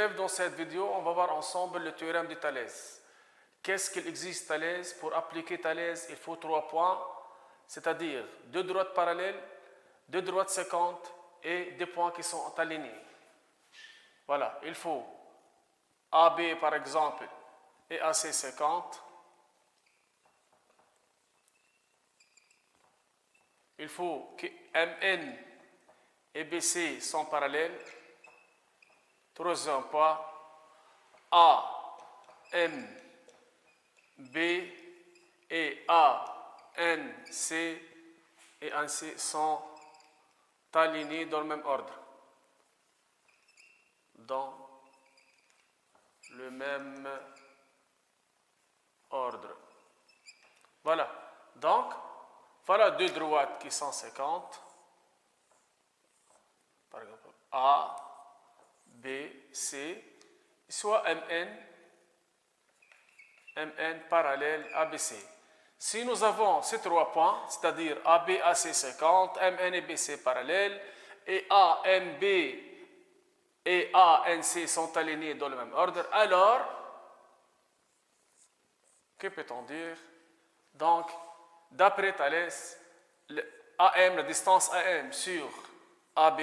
élèves, dans cette vidéo, on va voir ensemble le théorème de Thalès. Qu'est-ce qu'il existe Thalès? Pour appliquer Thalès, il faut 3 points, c'est-à-dire 2 droites parallèles, 2 droites séquentes et des points qui sont alignés. Voilà, il faut AB par exemple et AC séquente. Il faut que MN et BC sont parallèles. Troisième point, A, M, B et A, N, C et N, C sont alignés dans le même ordre. Dans le même ordre. Voilà. Donc, voilà 2 droites qui sont séquentes. Par exemple, A, B, C, soit MN parallèle ABC. Si nous avons ces 3 points, c'est-à-dire AB, AC 50, MN et BC parallèles, et A, MB et A, NC sont alignés dans le même ordre, alors, que peut-on dire? Donc, d'après Thalès, AM, la distance AM sur AB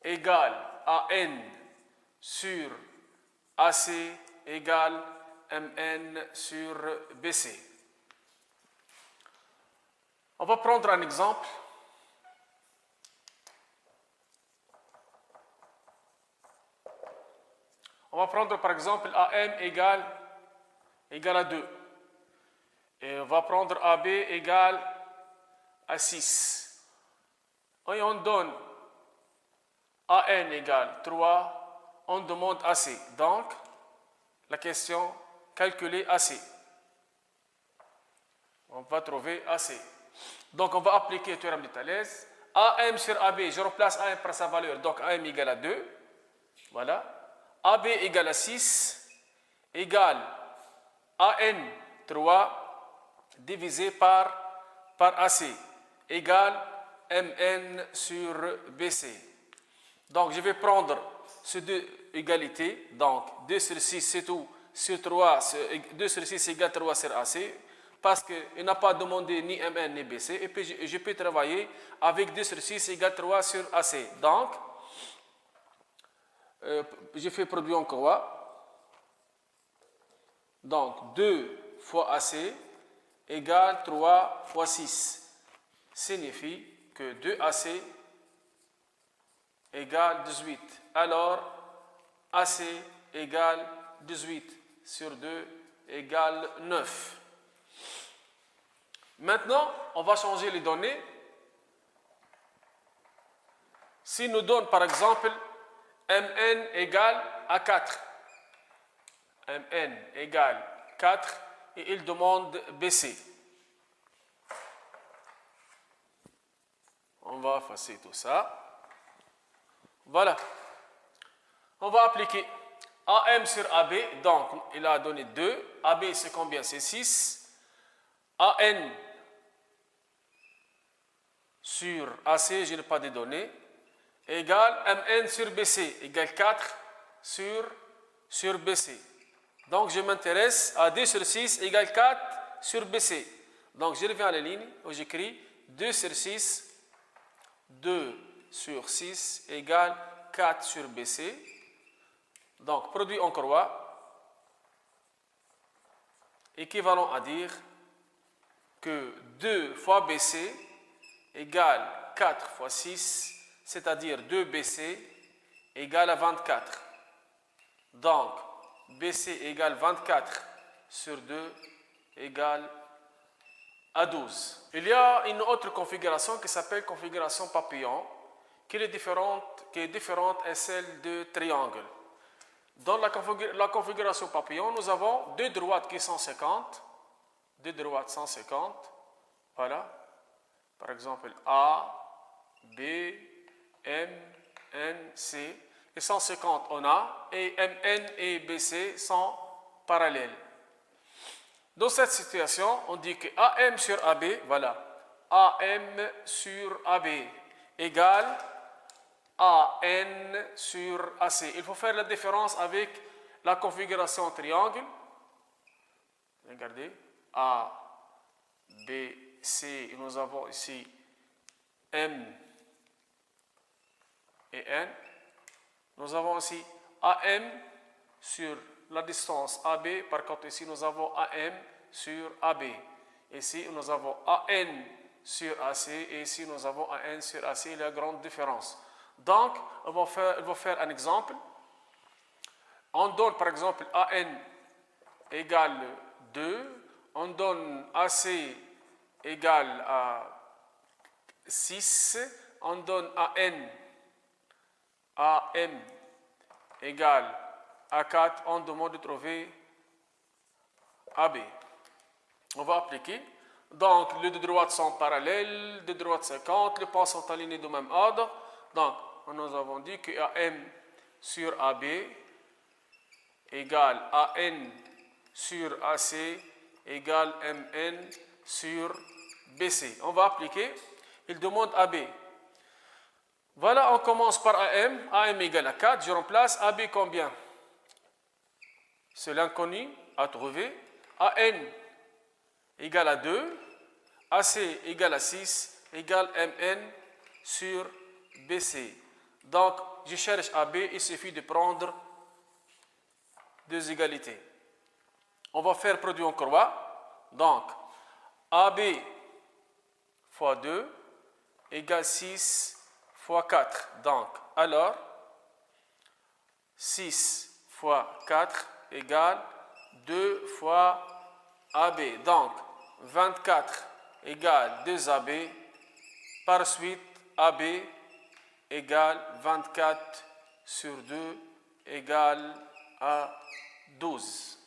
égale AN sur AC égale MN sur BC. On va prendre un exemple. On va prendre par exemple AM égale à 2. Et on va prendre AB égale à 6. Et on donne AN égale 3, on demande AC. Donc, la question, calculer AC. On va trouver AC. Donc, on va appliquer le théorème de Thalès. AM sur AB, je remplace AM par sa valeur, donc AM égale à 2. Voilà. AB égale à 6, égale AN 3, divisé par AC, égale MN sur BC. Donc, je vais prendre ces deux égalités. Donc, 2 sur 6, c'est tout. Sur 3, 2 sur 6 égale 3 sur AC. Parce qu'il n'a pas demandé ni MN ni BC. Et puis, je peux travailler avec 2 sur 6 égale 3 sur AC. Donc, je fais produit en croix. Donc, 2 fois AC égale 3 fois 6. Signifie que 2AC égale 18. Alors, AC égale 18 sur 2 égale 9. Maintenant, on va changer les données. Si nous donne par exemple MN égale à 4. MN égale 4 et il demande BC. On va effacer tout ça. Voilà. On va appliquer AM sur AB. Donc, il a donné 2. AB, c'est combien? C'est 6. AN sur AC, je n'ai pas de données, égale MN sur BC, égale 4 sur BC. Donc, je m'intéresse à 2 sur 6 égale 4 sur BC. Donc, je reviens à la ligne où j'écris 2 sur 6, 2 sur 6 égale 4 sur BC. Donc, produit en croix, équivalent à dire que 2 fois BC égale 4 fois 6, c'est-à-dire 2BC égale à 24. Donc, BC égale 24 sur 2 égale à 12. Il y a une autre configuration qui s'appelle configuration papillon, qui est différente à celle de triangle. Dans la configuration papillon, nous avons 2 droites qui sont 50. 2 droites 150. Voilà. Par exemple, A, B, M, N, C. Et 150 on a. Et MN et BC sont parallèles. Dans cette situation, on dit que AM sur AB, voilà. AM sur AB égale AN sur AC. Il faut faire la différence avec la configuration triangle. Regardez, A, B, C, et nous avons ici M et N. Nous avons aussi AM sur la distance AB. Par contre, ici, nous avons AM sur AB. Ici, nous avons AN sur AC et ici, nous avons AN sur AC. Il y a une grande différence. Donc, on va faire un exemple. On donne par exemple AN égale 2. On donne AC égale à 6. On donne AM égale à 4. On demande de trouver AB. On va appliquer. Donc, les deux droites sont parallèles, deux droites 50, les points sont alignés du même ordre. Donc, nous avons dit que AM sur AB égale AN sur AC égale MN sur BC. On va appliquer. Il demande AB. Voilà, on commence par AM. AM égale à 4. Je remplace AB combien? C'est l'inconnu à trouver. AN égale à 2. AC égale à 6 égale MN sur BC. Donc, je cherche AB. Il suffit de prendre deux égalités. On va faire produit en croix. Donc, AB fois 2 égale 6 fois 4. Donc, alors, 6 fois 4 égale 2 fois AB. Donc, 24 égale 2AB. Par suite, AB égale 24 sur 2 égale à 12.